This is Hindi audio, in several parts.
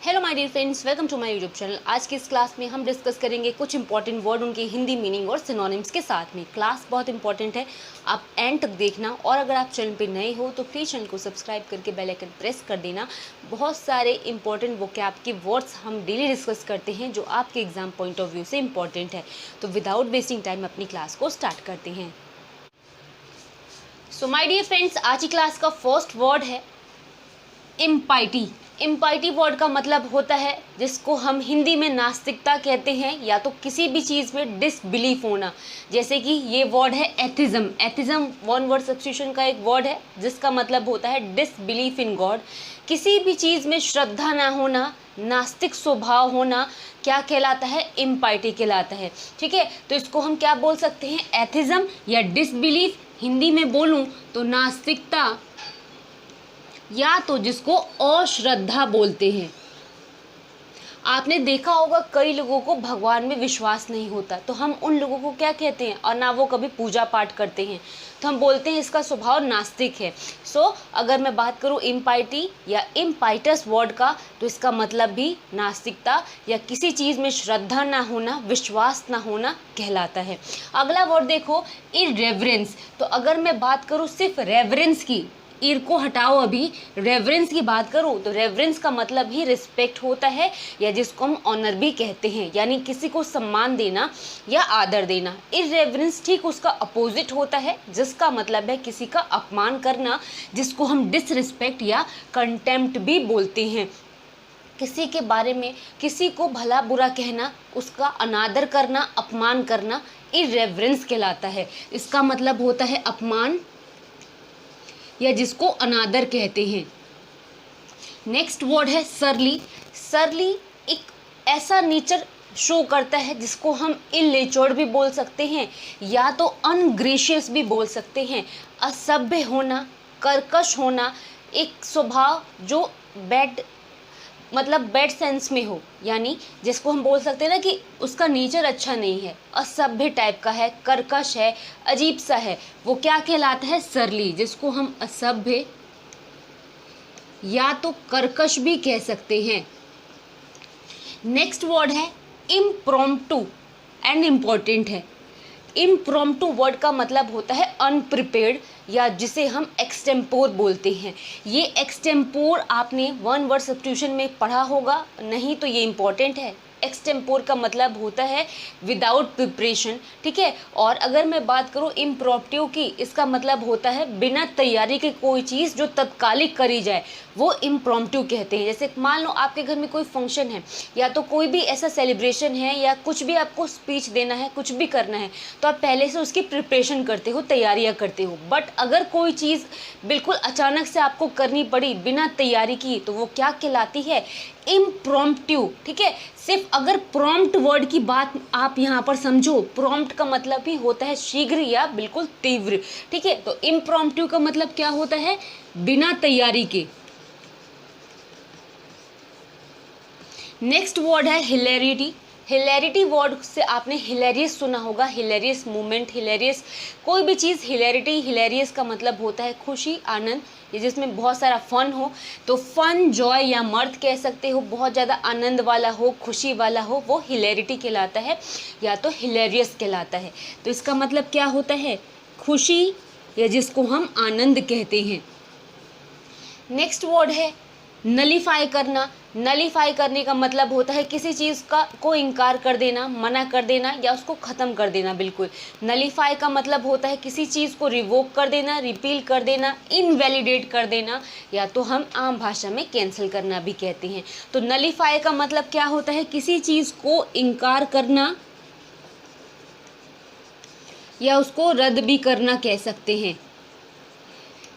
Hello my dear friends, welcome to my YouTube channel. आज की इस क्लास में हम डिस्कस करेंगे कुछ इंपॉर्टेंट वर्ड, उनकी हिंदी मीनिंग और सिनोनिम्स के साथ में। क्लास बहुत इंपॉर्टेंट है, आप एंड तक देखना। और अगर आप चैनल पे नए हो तो प्लीज़ चैनल को सब्सक्राइब करके बेल आइकन प्रेस कर देना। बहुत सारे इंपॉर्टेंट वोकैब के वर्ड्स हम डेली डिस्कस करते हैं जो आपके एग्जाम पॉइंट ऑफ व्यू से इंपॉर्टेंट है। तो विदाउट वेस्टिंग टाइम अपनी क्लास को स्टार्ट करते हैं। सो माय डियर फ्रेंड्स, आज की क्लास का फर्स्ट वर्ड है इम्पाइटी। इम्पाइटी वर्ड का मतलब होता है जिसको हम हिंदी में नास्तिकता कहते हैं, या तो किसी भी चीज़ में डिसबिलीफ होना। जैसे कि ये वर्ड है atheism. Atheism one word substitution का एक वर्ड है जिसका मतलब होता है डिसबिलीफ इन गॉड। किसी भी चीज़ में श्रद्धा ना होना, नास्तिक स्वभाव होना क्या कहलाता है? इम्पाइटी कहलाता है। ठीक है, तो इसको हम क्या बोल सकते हैं? एथिज्म या डिसबिलीफ। हिंदी में बोलूँ तो नास्तिकता, या तो जिसको अश्रद्धा बोलते हैं। आपने देखा होगा कई लोगों को भगवान में विश्वास नहीं होता, तो हम उन लोगों को क्या कहते हैं? और ना वो कभी पूजा पाठ करते हैं, तो हम बोलते हैं इसका स्वभाव नास्तिक है। अगर मैं बात करूं इम्पाइटी या इम्पाइटस वर्ड का, तो इसका मतलब भी नास्तिकता या किसी चीज़ में श्रद्धा ना होना, विश्वास ना होना कहलाता है। अगला वर्ड देखो, इररेवरेंस। तो अगर मैं बात करूं सिर्फ रेवरेंस की, ईर को हटाओ, अभी रेवरेंस की बात करूँ तो रेवरेंस का मतलब ही रिस्पेक्ट होता है, या जिसको हम ऑनर भी कहते हैं, यानी किसी को सम्मान देना या आदर देना। इररेवरेंस ठीक उसका अपोजिट होता है, जिसका मतलब है किसी का अपमान करना, जिसको हम डिसरिस्पेक्ट या कंटेम्प्ट भी बोलते हैं। किसी के बारे में किसी को भला बुरा कहना, उसका अनादर करना, अपमान करना इररेवरेंस कहलाता है। इसका मतलब होता है अपमान, या जिसको अनादर कहते हैं। नेक्स्ट वर्ड है सरली। सरली एक ऐसा नेचर शो करता है जिसको हम इलनेचर्ड भी बोल सकते हैं, या तो अनग्रेशियस भी बोल सकते हैं। असभ्य होना, कर्कश होना, एक स्वभाव जो बैड सेंस में हो, यानी जिसको हम बोल सकते हैं ना कि उसका नेचर अच्छा नहीं है, असभ्य टाइप का है, कर्कश है, अजीब सा है, वो क्या कहलाता है? सरली। जिसको हम असभ्य या तो कर्कश भी कह सकते हैं। नेक्स्ट वर्ड है इम्प्रॉम्प्टू, एंड इम्पॉर्टेंट है। इम्प्रॉम्प्टू वर्ड का मतलब होता है अनप्रिपेयर्ड, या जिसे हम एक्सटेम्पोर बोलते हैं। ये एक्सटेम्पोर आपने वन वर्ड सब्स्टिट्यूशन में पढ़ा होगा, नहीं तो ये इम्पॉर्टेंट है। एक्सटेम्पोर का मतलब होता है विदाउट प्रिपरेशन। ठीक है, और अगर मैं बात करूँ इम्प्रॉम्प्टू की, इसका मतलब होता है बिना तैयारी के कोई चीज़ जो तत्कालिक करी जाए, वो इम्प्रॉम्प्टू कहते हैं। जैसे मान लो आपके घर में कोई फंक्शन है, या तो कोई भी ऐसा सेलिब्रेशन है, या कुछ भी आपको स्पीच देना है, कुछ भी करना है, तो आप पहले से उसकी प्रिपरेशन करते हो, तैयारियां करते हो। बट अगर कोई चीज़ बिल्कुल अचानक से आपको करनी पड़ी बिना तैयारी की, तो वो क्या कहलाती है? इम्प्रॉम्प्टू। ठीक है, सिर्फ अगर प्रॉम्प्ट वर्ड की बात आप यहाँ पर समझो, प्रॉम्प्ट का मतलब ही होता है शीघ्र या बिल्कुल तीव्र। ठीक है, तो इम्प्रॉम्प्टू का मतलब क्या होता है? बिना तैयारी के। नेक्स्ट वर्ड है हिलेरिटी। हिलेरिटी वर्ड से आपने हिलेरियस सुना होगा, हिलेरियस मूवमेंट, हिलेरियस कोई भी चीज़। हिलेरिटी, हिलेरियस का मतलब होता है खुशी, आनंद, ये जिसमें बहुत सारा फन हो। तो फन, जॉय या मर्द कह सकते हो, बहुत ज़्यादा आनंद वाला हो, खुशी वाला हो, वो हिलेरिटी कहलाता है, या तो हिलेरियस कहलाता है। तो इसका मतलब क्या होता है? खुशी, या जिसको हम आनंद कहते हैं। नेक्स्ट वर्ड है नलीफाई करना। नलीफाई करने का मतलब होता है किसी चीज़ का को इनकार कर देना, मना कर देना, या उसको ख़त्म कर देना बिल्कुल। नलीफाई का मतलब होता है किसी चीज़ को रिवोक कर देना, रिपील कर देना, इनवैलिडेट कर देना, या तो हम आम भाषा में कैंसिल करना भी कहते हैं। तो नलीफाई का मतलब क्या होता है? किसी चीज़ को इनकार करना, या उसको रद्द भी करना कह सकते हैं।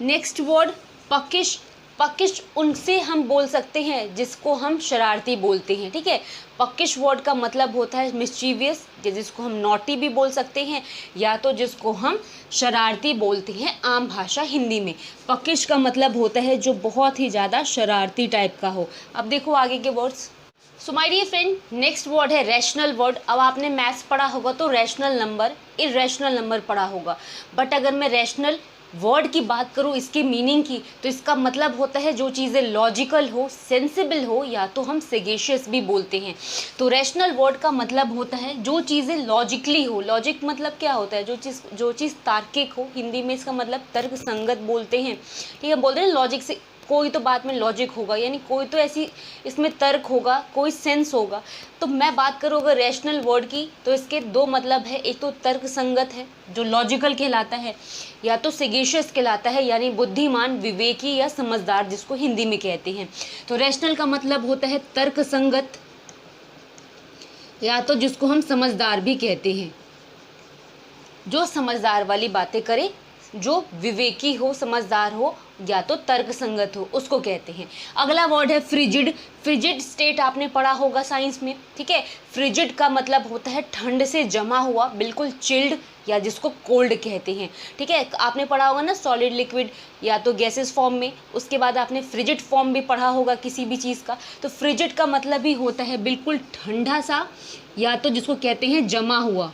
Next word पकिश। पकिश उनसे हम बोल सकते हैं जिसको हम शरारती बोलते हैं। ठीक है, पकिश वर्ड का मतलब होता है मिस्चीवियस, जिसको हम नॉटी भी बोल सकते हैं, या तो जिसको हम शरारती बोलते हैं आम भाषा हिंदी में। पकिश का मतलब होता है जो बहुत ही ज़्यादा शरारती टाइप का हो। अब देखो आगे के words. So my dear friend, next word है रैशनल वर्ड। अब आपने मैथ्स पढ़ा होगा तो रैशनल नंबर, इरेशनल नंबर पढ़ा होगा। बट अगर मैं रैशनल वर्ड की बात करूँ इसके मीनिंग की, तो इसका मतलब होता है जो चीज़ें लॉजिकल हो, सेंसिबल हो, या तो हम सेगेशियस भी बोलते हैं। तो रैशनल वर्ड का मतलब होता है जो चीज़ें लॉजिकली हो। लॉजिक मतलब क्या होता है? जो चीज़ तार्किक हो, हिंदी में इसका मतलब तर्क संगत बोलते हैं। ठीक है, बोलते हैं लॉजिक से कोई तो बात में लॉजिक होगा, यानी कोई तो ऐसी इसमें तर्क होगा, कोई सेंस होगा। तो मैं बात करूँ अगर रैशनल वर्ड की, तो इसके दो मतलब है। एक तो तर्क संगत है जो लॉजिकल कहलाता है, या तो सेगेशियस कहलाता है यानी बुद्धिमान, विवेकी या समझदार, जिसको हिंदी में कहते हैं। तो रैशनल का मतलब होता है तर्क संगत, या तो जिसको हम समझदार भी कहते हैं, जो समझदार वाली बातें करे, जो विवेकी हो, समझदार हो, या तो तर्क संगत हो, उसको कहते हैं। अगला वर्ड है फ्रिजिड। फ्रिजिड स्टेट आपने पढ़ा होगा साइंस में। ठीक है, फ्रिजिड का मतलब होता है ठंड से जमा हुआ, बिल्कुल चिल्ड, या जिसको कोल्ड कहते हैं। ठीक है, आपने पढ़ा होगा ना सॉलिड, लिक्विड या तो गैसेस फॉर्म में। उसके बाद आपने फ्रिजिड फॉर्म भी पढ़ा होगा किसी भी चीज़ का। तो फ्रिजिड का मतलब ही होता है बिल्कुल ठंडा सा, या तो जिसको कहते हैं जमा हुआ,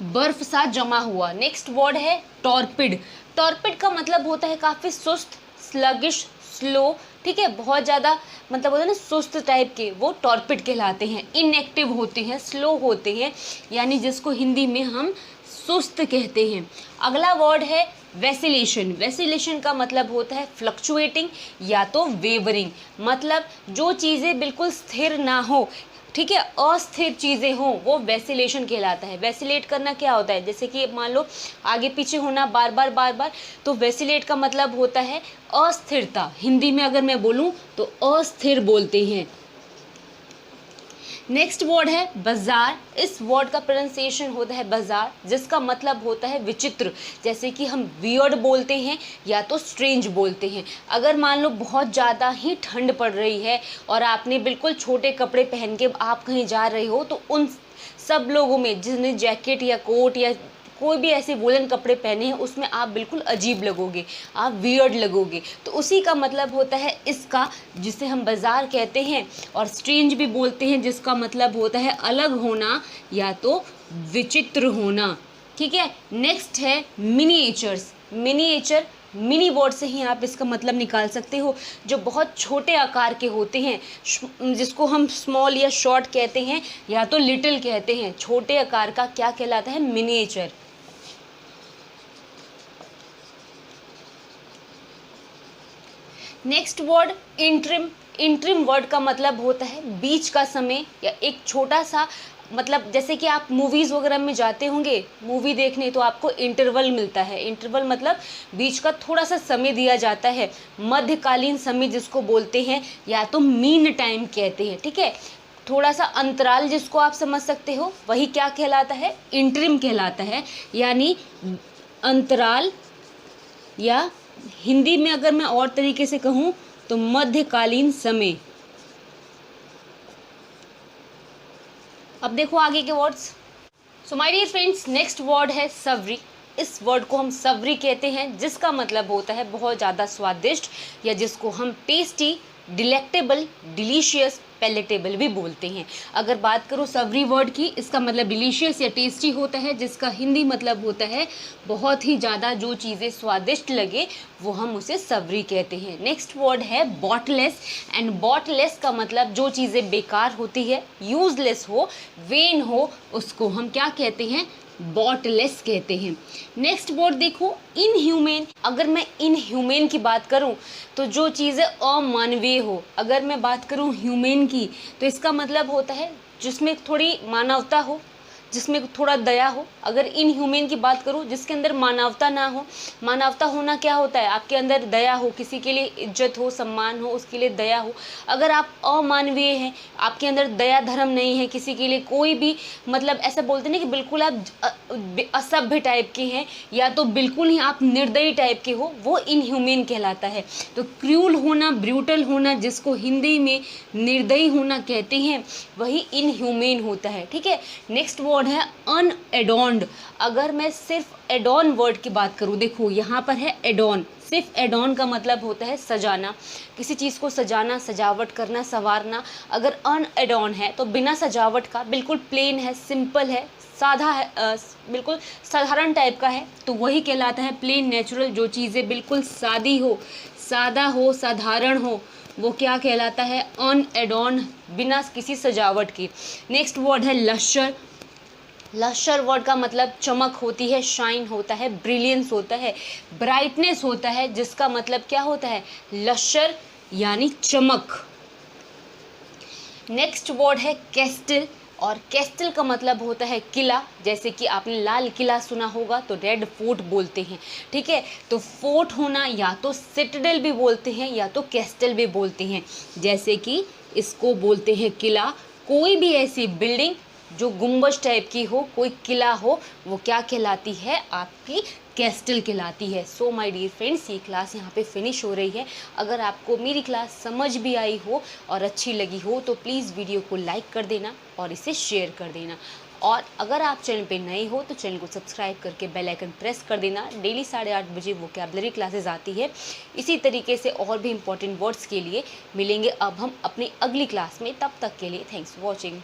बर्फ सा जमा हुआ। नेक्स्ट वर्ड है टॉर्पिड। टॉर्पिड का मतलब होता है काफ़ी सुस्त, स्लगिश, स्लो। ठीक है, बहुत ज़्यादा मतलब होता है ना सुस्त टाइप के, वो टॉर्पिड कहलाते हैं। इनएक्टिव होते हैं, स्लो होते हैं, यानी जिसको हिंदी में हम सुस्त कहते हैं। अगला वर्ड है वैसिलेशन। वैसिलेशन का मतलब होता है फ्लक्चुएटिंग या तो वेवरिंग, मतलब जो चीज़ें बिल्कुल स्थिर ना हो, ठीक है, अस्थिर चीज़ें हों, वो वैसिलेशन कहलाता है। वैसिलेट करना क्या होता है? जैसे कि मान लो आगे पीछे होना बार बार, तो वैसिलेट का मतलब होता है अस्थिरता। हिंदी में अगर मैं बोलूँ तो अस्थिर बोलते हैं। नेक्स्ट वर्ड है बाजार। इस वर्ड का प्रोनाउंसिएशन होता है बाजार, जिसका मतलब होता है विचित्र। जैसे कि हम वियर्ड बोलते हैं या तो स्ट्रेंज बोलते हैं। अगर मान लो बहुत ज़्यादा ही ठंड पड़ रही है और आपने बिल्कुल छोटे कपड़े पहन के आप कहीं जा रहे हो, तो उन सब लोगों में जिसने जैकेट या कोट या कोई भी ऐसे वुलन कपड़े पहने हैं, उसमें आप बिल्कुल अजीब लगोगे, आप वियर्ड लगोगे। तो उसी का मतलब होता है इसका, जिसे हम बाजार कहते हैं। और स्ट्रेंज भी बोलते हैं, जिसका मतलब होता है अलग होना या तो विचित्र होना। ठीक है, नेक्स्ट है मिनिएचर्स। मिनिएचर, मिनी वर्ड से ही आप इसका मतलब निकाल सकते हो, जो बहुत छोटे आकार के होते हैं, जिसको हम स्मॉल या शॉर्ट कहते हैं या तो लिटिल कहते हैं। छोटे आकार का क्या कहलाता है? Miniature. Next word interim. Interim word का मतलब होता है बीच का समय या एक छोटा सा, मतलब जैसे कि आप मूवीज़ वगैरह में जाते होंगे मूवी देखने, तो आपको इंटरवल मिलता है। इंटरवल मतलब बीच का थोड़ा सा समय दिया जाता है, मध्यकालीन समय जिसको बोलते हैं, या तो मीन टाइम कहते हैं। ठीक है, थोड़ा सा अंतराल जिसको आप समझ सकते हो, वही क्या कहलाता है? इंटरिम कहलाता है, यानी अंतराल, या हिंदी में अगर मैं और तरीके से कहूँ तो मध्यकालीन समय। अब देखो आगे के words. So my dear friends, next word है सवरी। इस वर्ड को हम सवरी कहते हैं, जिसका मतलब होता है बहुत ज़्यादा स्वादिष्ट, या जिसको हम टेस्टी, डिलेक्टेबल, डिलीशियस, पैलेटेबल भी बोलते हैं। अगर बात करूँ सवरी वर्ड की, इसका मतलब डिलीशियस या टेस्टी होता है, जिसका हिंदी मतलब होता है बहुत ही ज़्यादा जो चीज़ें स्वादिष्ट लगे, वो हम उसे सवरी कहते हैं। नेक्स्ट वर्ड है बॉटलेस। एंड बॉटलेस का मतलब जो चीज़ें बेकार होती है, यूजलेस हो, वेन हो, उसको हम क्या कहते हैं? बॉटलेस कहते हैं। नेक्स्ट वर्ड देखो इनह्यूमेन। अगर मैं इनह्यूमेन की बात करूं तो जो चीज़ें अमानवीय हो। अगर मैं बात करूं ह्यूमेन की, तो इसका मतलब होता है जिसमें थोड़ी मानवता हो, जिसमें थोड़ा दया हो। अगर इनह्यूमेन की बात करूं, जिसके अंदर मानवता ना हो। मानवता होना क्या होता है? आपके अंदर दया हो, किसी के लिए इज्जत हो, सम्मान हो, उसके लिए दया हो। अगर आप अमानवीय हैं, आपके अंदर दया धर्म नहीं है किसी के लिए, कोई भी मतलब ऐसा बोलते हैं ना कि बिल्कुल आप असभ्य टाइप के हैं, या तो बिल्कुल ही आप निर्दयी टाइप के हो, वो इनह्यूमेन कहलाता है। तो क्रूल होना, ब्रूटल होना, जिसको हिंदी में निर्दयी होना कहते हैं, वही इनह्यूमेन होता है। ठीक है, नेक्स्ट वर्ड है अनएडॉर्न्ड। अगर मैं सिर्फ एडॉन वर्ड की बात करूँ, देखो यहाँ पर है एडॉन। सिर्फ एडॉन का मतलब होता है सजाना, किसी चीज़ को सजाना, सजावट करना, संवारना। अगर अनएडॉन है तो बिना सजावट का, बिल्कुल प्लेन है, सिंपल है, साधा है, बिल्कुल साधारण टाइप का है, तो वही कहलाता है प्लेन नेचुरल। जो चीज़ें बिल्कुल सादी हो, सादा हो, साधारण हो, वो क्या कहलाता है? अनएडॉर्न, बिना किसी सजावट के। नेक्स्ट वर्ड है लश्यर। लश्यर वर्ड का मतलब चमक होती है, शाइन होता है, ब्रिलियंस होता है, ब्राइटनेस होता है, जिसका मतलब क्या होता है? लश्यर यानी चमक। नेक्स्ट वर्ड है कैस्टल, और कैस्टल का मतलब होता है किला। जैसे कि आपने लाल किला सुना होगा तो रेड फोर्ट बोलते हैं, ठीक है। तो फोर्ट होना या तो सिटाडेल भी बोलते हैं या तो कैस्टल भी बोलते हैं। जैसे कि इसको बोलते हैं किला। कोई भी ऐसी बिल्डिंग जो गुंबज टाइप की हो, कोई किला हो, वो क्या कहलाती है? आपकी कैस्टल कहलाती है। सो माय डियर फ्रेंड्स, ये क्लास यहाँ पे फिनिश हो रही है। अगर आपको मेरी क्लास समझ भी आई हो और अच्छी लगी हो तो प्लीज़ वीडियो को लाइक कर देना और इसे शेयर कर देना। और अगर आप चैनल पे नए हो तो चैनल को सब्सक्राइब करके बेल आइकन प्रेस कर देना। डेली 8:30 बजे वोकैबुलरी क्लासेस आती है। इसी तरीके से और भी इंपॉर्टेंट वर्ड्स के लिए मिलेंगे अब हम अपनी अगली क्लास में। तब तक के लिए थैंक्स फॉर वॉचिंग।